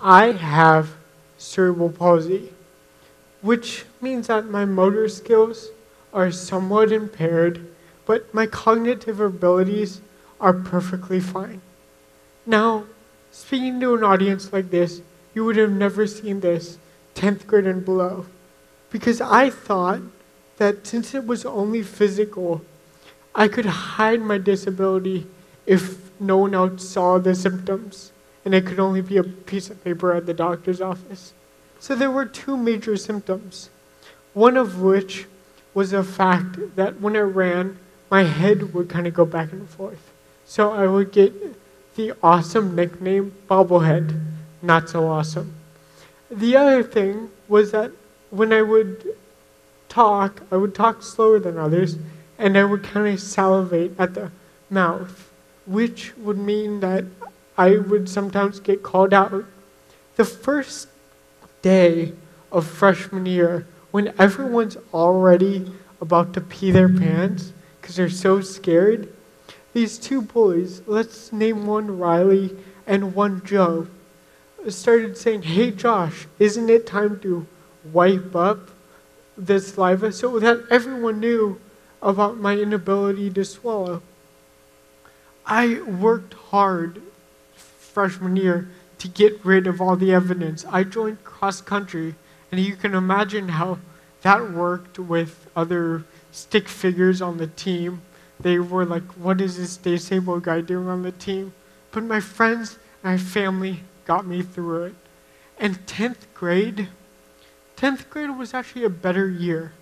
I have cerebral palsy, which means that my motor skills are somewhat impaired, but my cognitive abilities are perfectly fine. Now, speaking to an audience like this, you would have never seen this 10th grade and below, because I thought that since it was only physical, I could hide my disability if no one else saw the symptoms, and it could only be a piece of paper at the doctor's office. So there were two major symptoms, one of which was the fact that when I ran, my head would kind of go back and forth. So I would get the awesome nickname bobblehead, not so awesome. The other thing was that when I would talk slower than others, and I would kind of salivate at the mouth, which would mean that I would sometimes get called out. The first day of freshman year, when everyone's already about to pee their pants because they're so scared, these two bullies, let's name one Riley and one Joe, started saying, "Hey Josh, isn't it time to wipe up the saliva?" So that everyone knew about my inability to swallow. I worked hard freshman year to get rid of all the evidence. I joined cross country, and you can imagine how that worked with other stick figures on the team. They were like, "What is this disabled guy doing on the team?" But my friends and my family got me through it. And 10th grade was actually a better year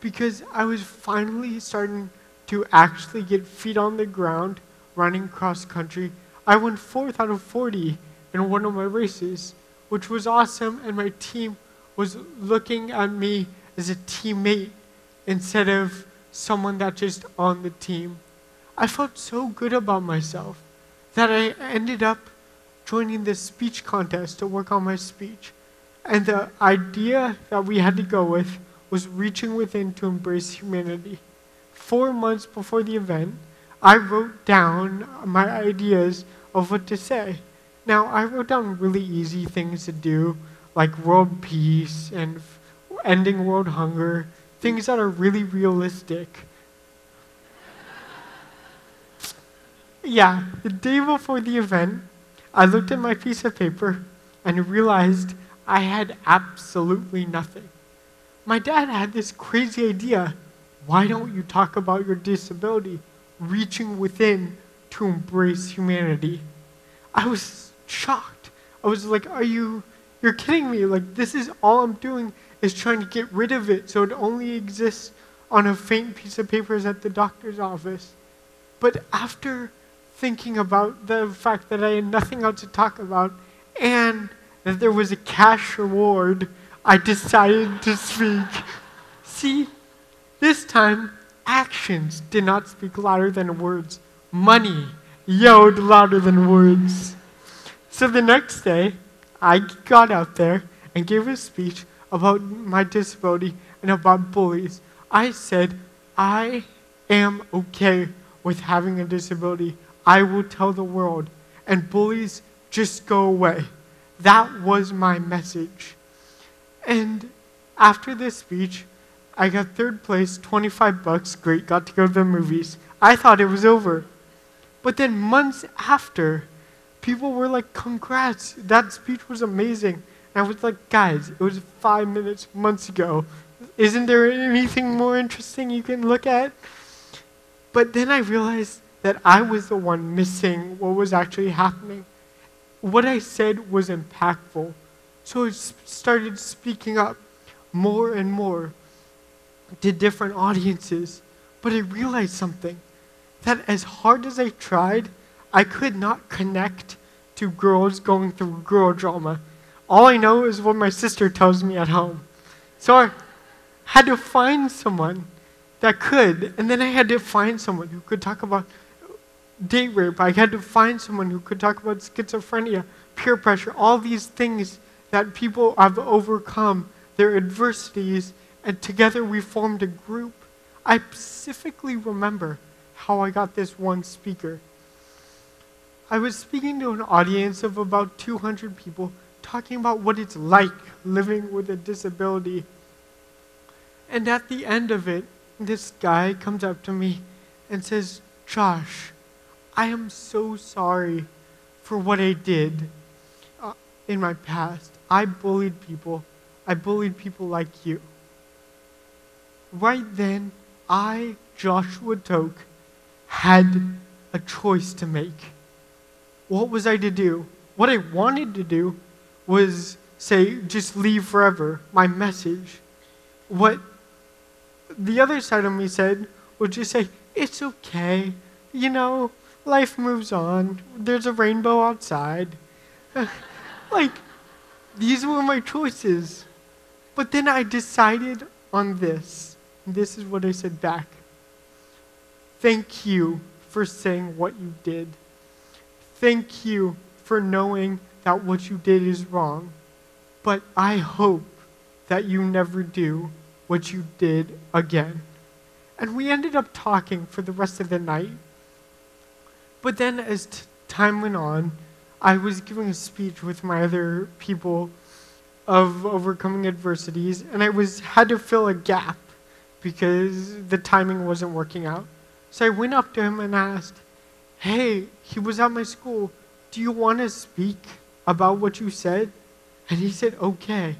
because I was finally starting to actually get feet on the ground running cross country. I won 4th out of 40 in one of my races, which was awesome, and my team was looking at me as a teammate instead of someone that's just on the team. I felt so good about myself that I ended up joining this speech contest to work on my speech. And the idea that we had to go with was reaching within to embrace humanity. 4 months before the event, I wrote down my ideas of what to say. Now, I wrote down really easy things to do, like world peace and ending world hunger, things that are really realistic. Yeah, the day before the event, I looked at my piece of paper and realized I had absolutely nothing. My dad had this crazy idea. Why don't you talk about your disability, reaching within to embrace humanity? I was shocked. I was like, you're kidding me. Like, this is all I'm doing is trying to get rid of it so it only exists on a faint piece of paper at the doctor's office. But after thinking about the fact that I had nothing else to talk about and that there was a cash reward, I decided to speak. See, this time, actions did not speak louder than words. Money yelled louder than words. So the next day, I got out there and gave a speech about my disability and about bullies. I said, I am okay with having a disability. I will tell the world. And bullies just go away. That was my message. And after this speech, I got 3rd place, $25, great, got to go to the movies. I thought it was over. But then months after, people were like, "Congrats, that speech was amazing." And I was like, "Guys, it was 5 minutes, months ago. Isn't there anything more interesting you can look at?" But then I realized that I was the one missing what was actually happening. What I said was impactful. So I started speaking up more and more to different audiences. But I realized something, that as hard as I tried, I could not connect to girls going through girl drama. All I know is what my sister tells me at home. So I had to find someone that could, and then I had to find someone who could talk about date rape. I had to find someone who could talk about schizophrenia, peer pressure, all these things that people have overcome, their adversities, and together we formed a group. I specifically remember how I got this one speaker. I was speaking to an audience of about 200 people talking about what it's like living with a disability. And at the end of it, this guy comes up to me and says, Josh, I am so sorry for what I did in my past. I bullied people. I bullied people like you. Right then, I, Joshua Toch, had a choice to make. What was I to do? What I wanted to do was say, just leave forever, my message. What the other side of me said was just say, it's okay, life moves on, there's a rainbow outside. Like, these were my choices. But then I decided on this. This is what I said back. Thank you for saying what you did. Thank you for knowing that what you did is wrong. But I hope that you never do what you did again. And we ended up talking for the rest of the night. But then as time went on, I was giving a speech with my other people of overcoming adversities, and I had to fill a gap because the timing wasn't working out. So I went up to him and asked, hey, he was at my school, do you want to speak about what you said? And he said, okay.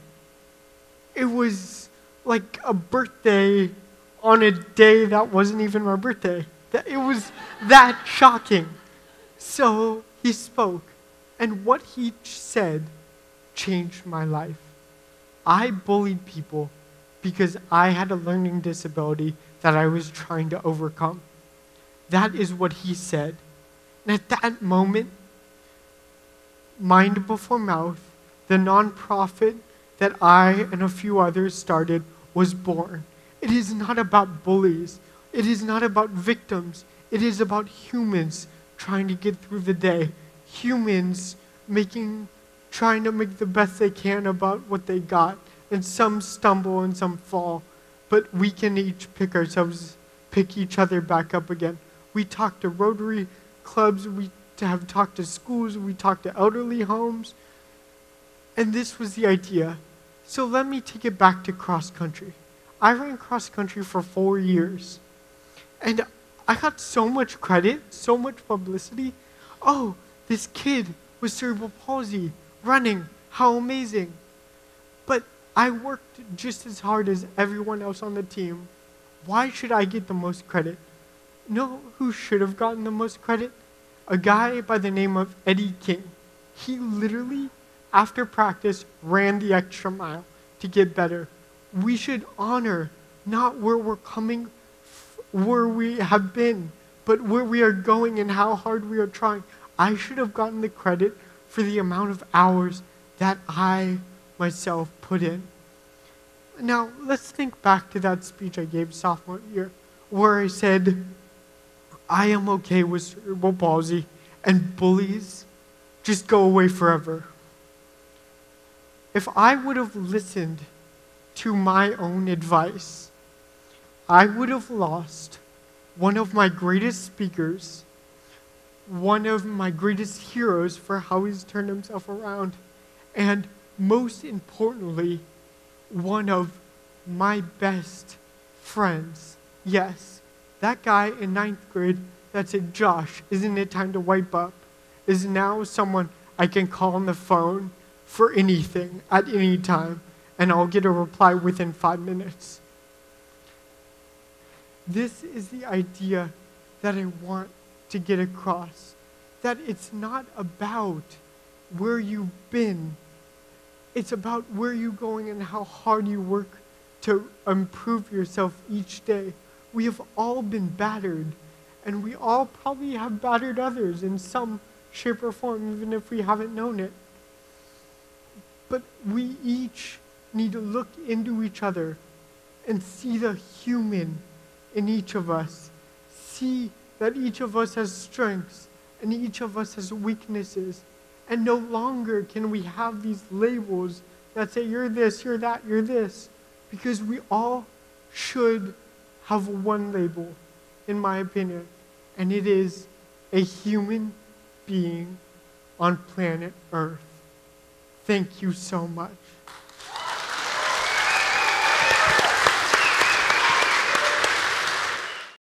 It was like a birthday on a day that wasn't even my birthday. It was that shocking. So he spoke, and what he said changed my life. I bullied people because I had a learning disability that I was trying to overcome. That is what he said. And at that moment, Mind Before Mouth, the nonprofit that I and a few others started, was born. It is not about bullies. It is not about victims. It is about humans trying to get through the day. Humans trying to make the best they can about what they got. And some stumble and some fall. But we can each pick each other back up again. We talk to Rotary clubs, we have talked to schools, we talk to elderly homes. And this was the idea. So let me take it back to cross country. I ran cross country for 4 years. And I got so much credit, so much publicity. Oh, this kid with cerebral palsy running, how amazing. But I worked just as hard as everyone else on the team. Why should I get the most credit? Know who should have gotten the most credit? A guy by the name of Eddie King. He literally, after practice, ran the extra mile to get better. We should honor not where we're coming, where we have been, but where we are going and how hard we are trying. I should have gotten the credit for the amount of hours that I myself put in. Now, let's think back to that speech I gave sophomore year, where I said, I am okay with cerebral palsy, and bullies just go away forever. If I would have listened to my own advice, I would have lost one of my greatest speakers, one of my greatest heroes for how he's turned himself around, and most importantly, one of my best friends. Yes, that guy in 9th grade that said, Josh, isn't it time to wipe up, is now someone I can call on the phone for anything at any time, and I'll get a reply within 5 minutes. This is the idea that I want to get across, that it's not about where you've been. It's about where you're going and how hard you work to improve yourself each day. We have all been battered, and we all probably have battered others in some shape or form, even if we haven't known it. But we each need to look into each other and see the human in each of us. See that each of us has strengths and each of us has weaknesses. And no longer can we have these labels that say, you're this, you're that, you're this. Because we all should have one label, in my opinion. And it is a human being on planet Earth. Thank you so much.